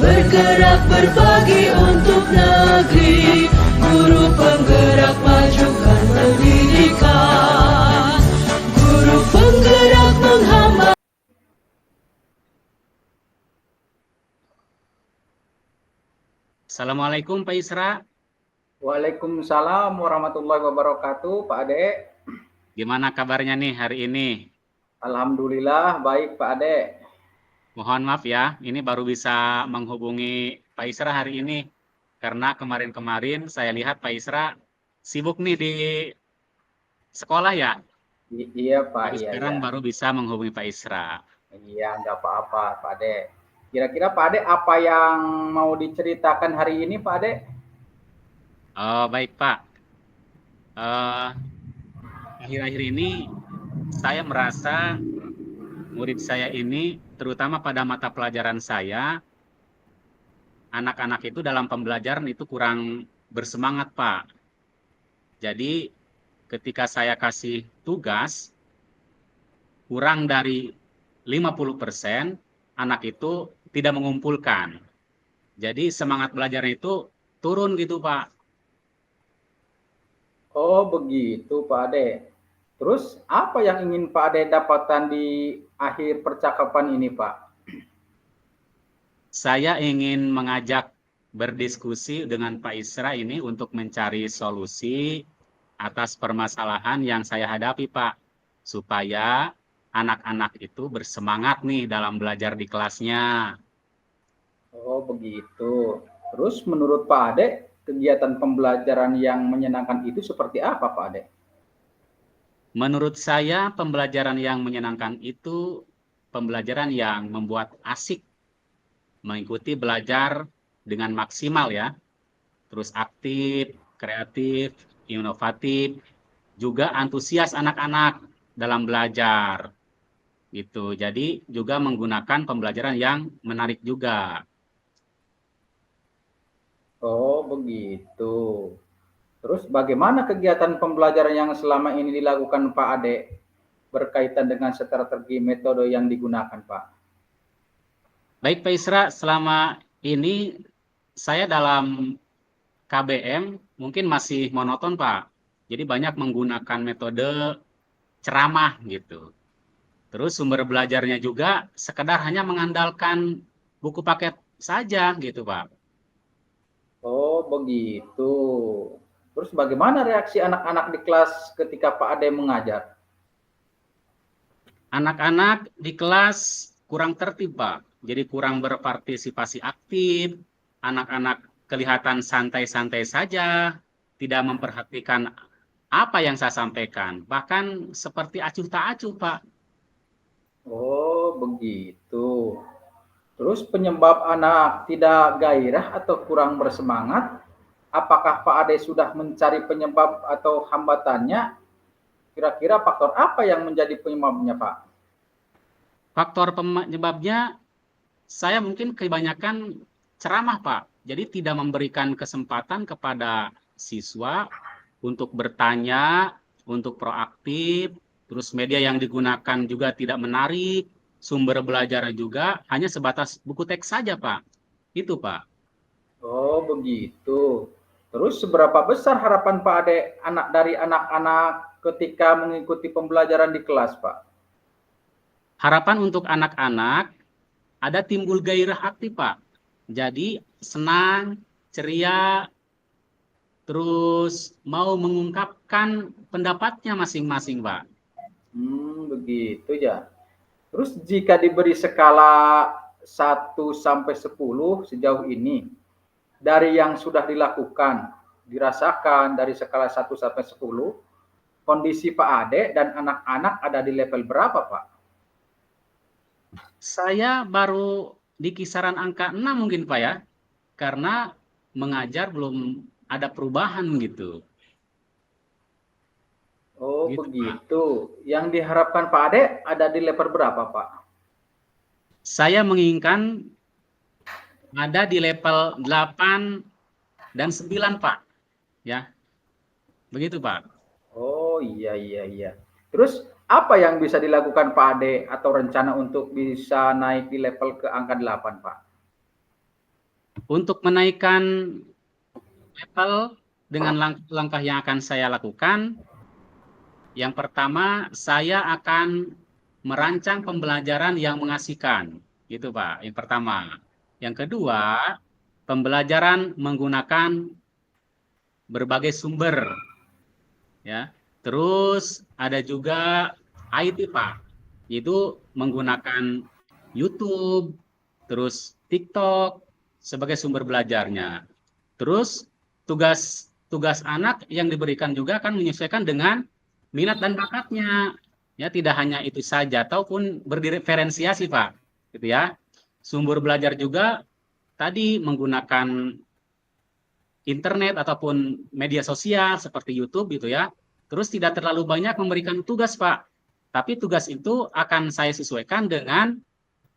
Bergerak berbagi untuk negeri, guru penggerak majukan pendidikan, guru penggerak menghambat. Assalamualaikum Pak Isra. Waalaikumsalam warahmatullahi wabarakatuh, Pak Ade. Gimana kabarnya nih hari ini? Alhamdulillah baik, Pak Ade. Mohon maaf ya, ini baru bisa menghubungi Pak Isra hari ini. Karena kemarin-kemarin saya lihat Pak Isra sibuk nih di sekolah ya. Iya, Pak. Baru sekarang baru bisa menghubungi Pak Isra. Iya, nggak apa-apa, Pak Ade. Kira-kira Pak Ade apa yang mau diceritakan hari ini, Pak Ade? Oh, baik Pak. Akhir-akhir ini saya merasa murid saya ini, terutama pada mata pelajaran saya, anak-anak itu dalam pembelajaran itu kurang bersemangat, Pak. Jadi, ketika saya kasih tugas, kurang dari 50% anak itu tidak mengumpulkan. Jadi, semangat belajarnya itu turun gitu, Pak. Oh, begitu, Pak Ade. Terus, apa yang ingin Pak Ade dapatkan di akhir percakapan ini, Pak? Saya ingin mengajak berdiskusi dengan Pak Isra ini untuk mencari solusi atas permasalahan yang saya hadapi, Pak. Supaya anak-anak itu bersemangat nih dalam belajar di kelasnya. Oh, begitu. Terus, menurut Pak Ade, kegiatan pembelajaran yang menyenangkan itu seperti apa, Pak Ade? Menurut saya, pembelajaran yang menyenangkan itu pembelajaran yang membuat asik, mengikuti belajar dengan maksimal ya, terus aktif, kreatif, inovatif, juga antusias anak-anak dalam belajar, gitu. Jadi juga menggunakan pembelajaran yang menarik juga. Oh, begitu. Terus bagaimana kegiatan pembelajaran yang selama ini dilakukan Pak Ade berkaitan dengan strategi metode yang digunakan, Pak? Baik Pak Isra, selama ini saya dalam KBM mungkin masih monoton Pak. Jadi banyak menggunakan metode ceramah gitu. Terus sumber belajarnya juga sekedar hanya mengandalkan buku paket saja gitu Pak. Oh, begitu. Terus bagaimana reaksi anak-anak di kelas ketika Pak Ade mengajar? Anak-anak di kelas kurang tertib Pak. Jadi kurang berpartisipasi aktif. Anak-anak kelihatan santai-santai saja, tidak memperhatikan apa yang saya sampaikan. Bahkan seperti acuh tak acuh Pak. Oh, begitu. Terus penyebab anak tidak gairah atau kurang bersemangat, apakah Pak Ade sudah mencari penyebab atau hambatannya? Kira-kira faktor apa yang menjadi penyebabnya, Pak? Faktor penyebabnya saya mungkin kebanyakan ceramah Pak. Jadi tidak memberikan kesempatan kepada siswa untuk bertanya, untuk proaktif, terus media yang digunakan juga tidak menarik, sumber belajar juga hanya sebatas buku teks saja Pak. Itu Pak. Oh, begitu. Terus seberapa besar harapan Pak Ade dari anak-anak ketika mengikuti pembelajaran di kelas, Pak? Harapan untuk anak-anak ada timbul gairah aktif Pak. Jadi senang, ceria, terus mau mengungkapkan pendapatnya masing-masing Pak. Begitu ya. Terus jika diberi skala 1 sampai 10 sejauh ini, dari yang sudah dilakukan, dirasakan dari skala 1 sampai 10, kondisi Pak Ade dan anak-anak ada di level berapa, Pak? Saya baru di kisaran angka 6 mungkin Pak ya, karena mengajar belum ada perubahan gitu. Oh, Gitu, begitu. Pak. Yang diharapkan Pak Ade ada di level berapa, Pak? Saya menginginkan ada di level 8 dan 9 Pak. Ya, begitu Pak. Oh, iya. Terus apa yang bisa dilakukan Pak Ade atau rencana untuk bisa naik di level ke angka 8, Pak? Untuk menaikkan level dengan langkah-langkah yang akan saya lakukan, yang pertama saya akan merancang pembelajaran yang mengasihkan, gitu Pak. Yang pertama. Yang kedua, pembelajaran menggunakan berbagai sumber, ya. Terus ada juga IT Pak, yaitu menggunakan YouTube, terus TikTok sebagai sumber belajarnya. Terus tugas anak yang diberikan juga akan menyesuaikan dengan minat dan bakatnya. Ya, tidak hanya itu saja, ataupun berdiferensiasi Pak, gitu ya. Sumber belajar juga tadi menggunakan internet ataupun media sosial seperti YouTube gitu ya. Terus tidak terlalu banyak memberikan tugas Pak. Tapi tugas itu akan saya sesuaikan dengan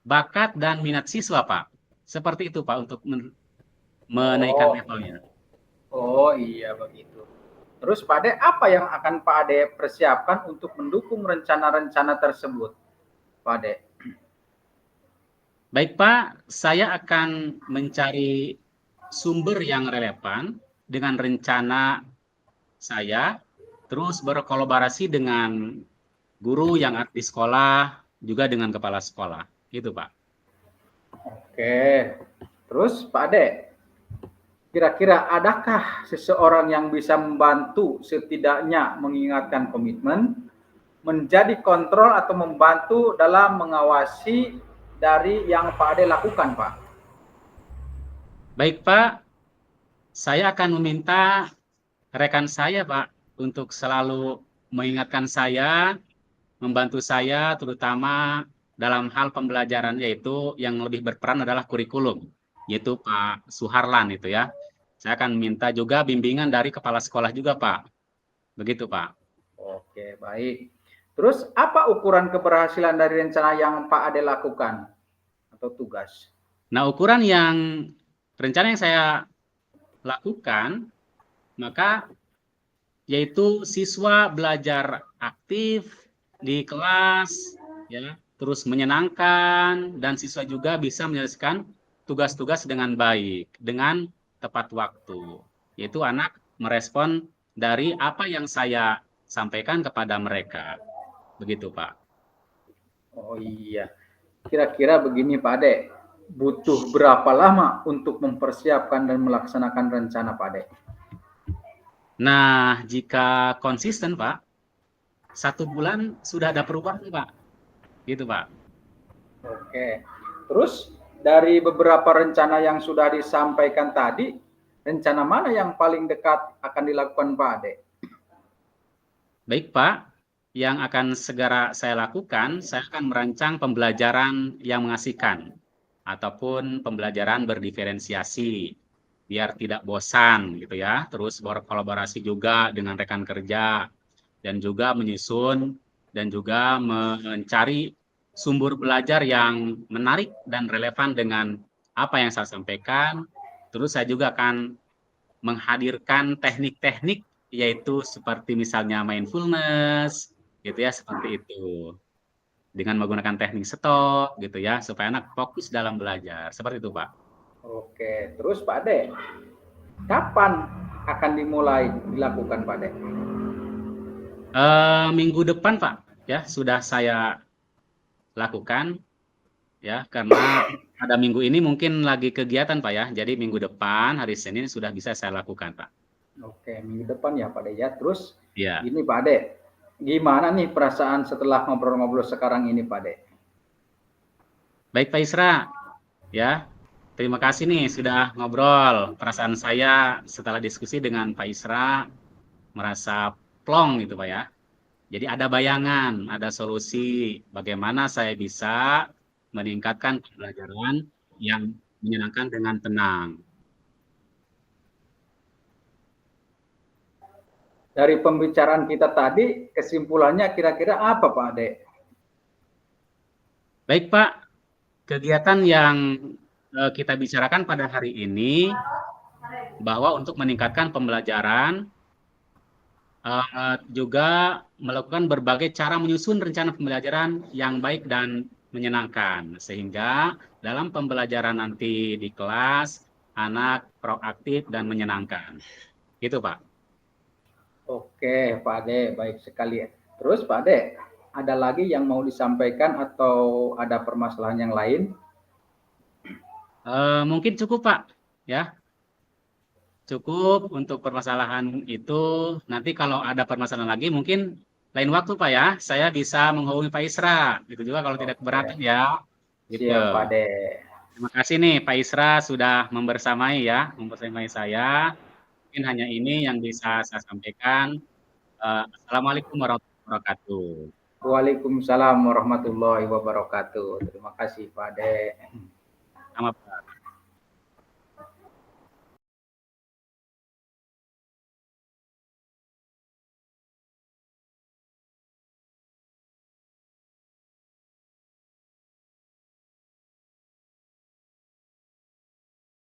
bakat dan minat siswa Pak. Seperti itu Pak untuk menaikkan levelnya. Oh iya begitu. Terus Pak Ade, apa yang akan Pak Ade persiapkan untuk mendukung rencana-rencana tersebut, Pak Ade? Baik Pak, saya akan mencari sumber yang relevan dengan rencana saya, terus berkolaborasi dengan guru yang ada di sekolah, juga dengan kepala sekolah. Gitu Pak. Oke, terus Pak Ade, kira-kira adakah seseorang yang bisa membantu setidaknya mengingatkan komitmen, menjadi kontrol atau membantu dalam mengawasi dari yang Pak Ade lakukan, Pak? Baik Pak, saya akan meminta rekan saya Pak untuk selalu mengingatkan saya, membantu saya terutama dalam hal pembelajaran, yaitu yang lebih berperan adalah kurikulum, yaitu Pak Suharlan itu ya. Saya akan minta juga bimbingan dari kepala sekolah juga Pak. Begitu Pak. Oke, baik. Terus apa ukuran keberhasilan dari rencana yang Pak Ade lakukan atau tugas? Nah, rencana yang saya lakukan, maka yaitu siswa belajar aktif di kelas, ya, terus menyenangkan, dan siswa juga bisa menyelesaikan tugas-tugas dengan baik, dengan tepat waktu. Yaitu anak merespon dari apa yang saya sampaikan kepada mereka. Begitu, Pak. Oh iya. Kira-kira begini Pak Ade, butuh berapa lama untuk mempersiapkan dan melaksanakan rencana Pak Ade? Nah, jika konsisten Pak, 1 bulan sudah ada perubahan Pak. Gitu Pak. Oke. Terus dari beberapa rencana yang sudah disampaikan tadi, rencana mana yang paling dekat akan dilakukan Pak Ade? Baik Pak, yang akan segera saya lakukan, saya akan merancang pembelajaran yang mengasihkan ataupun pembelajaran berdiferensiasi biar tidak bosan gitu ya. Terus berkolaborasi juga dengan rekan kerja dan juga menyusun dan juga mencari sumber belajar yang menarik dan relevan dengan apa yang saya sampaikan. Terus saya juga akan menghadirkan teknik-teknik yaitu seperti misalnya mindfulness gitu ya, seperti itu. Dengan menggunakan teknik stop gitu ya, supaya anak fokus dalam belajar. Seperti itu, Pak. Oke, terus Pak Ade, kapan akan dimulai dilakukan Pak Ade? Minggu depan, Pak, ya sudah saya lakukan ya, karena pada minggu ini mungkin lagi kegiatan, Pak ya. Jadi minggu depan hari Senin sudah bisa saya lakukan, Pak. Oke, minggu depan ya Pak Ade ya. Terus ya. Ini Pak Ade, gimana nih perasaan setelah ngobrol-ngobrol sekarang ini Pak Ade? Baik Pak Isra, ya terima kasih nih sudah ngobrol. Perasaan saya setelah diskusi dengan Pak Isra merasa plong gitu Pak ya. Jadi ada bayangan, ada solusi bagaimana saya bisa meningkatkan pembelajaran yang menyenangkan dengan tenang. Dari pembicaraan kita tadi, kesimpulannya kira-kira apa Pak Ade? Baik Pak, kegiatan yang kita bicarakan pada hari ini bahwa untuk meningkatkan pembelajaran juga melakukan berbagai cara menyusun rencana pembelajaran yang baik dan menyenangkan, sehingga dalam pembelajaran nanti di kelas anak proaktif dan menyenangkan. Gitu, Pak. Oke, Pak Ade, baik sekali. Terus Pak Ade, ada lagi yang mau disampaikan atau ada permasalahan yang lain? Mungkin cukup, Pak. Ya, cukup untuk permasalahan itu. Nanti kalau ada permasalahan lagi, mungkin lain waktu, Pak ya. Saya bisa menghubungi Pak Isra. Gitu juga kalau tidak keberatan Oke, ya. Gitu. siap Pak Ade. Terima kasih nih Pak Isra sudah membersamai saya. Mungkin hanya ini yang bisa saya sampaikan. Assalamualaikum warahmatullahi wabarakatuh. Waalaikumsalam warahmatullahi wabarakatuh. Terima kasih Pak Ade. Sama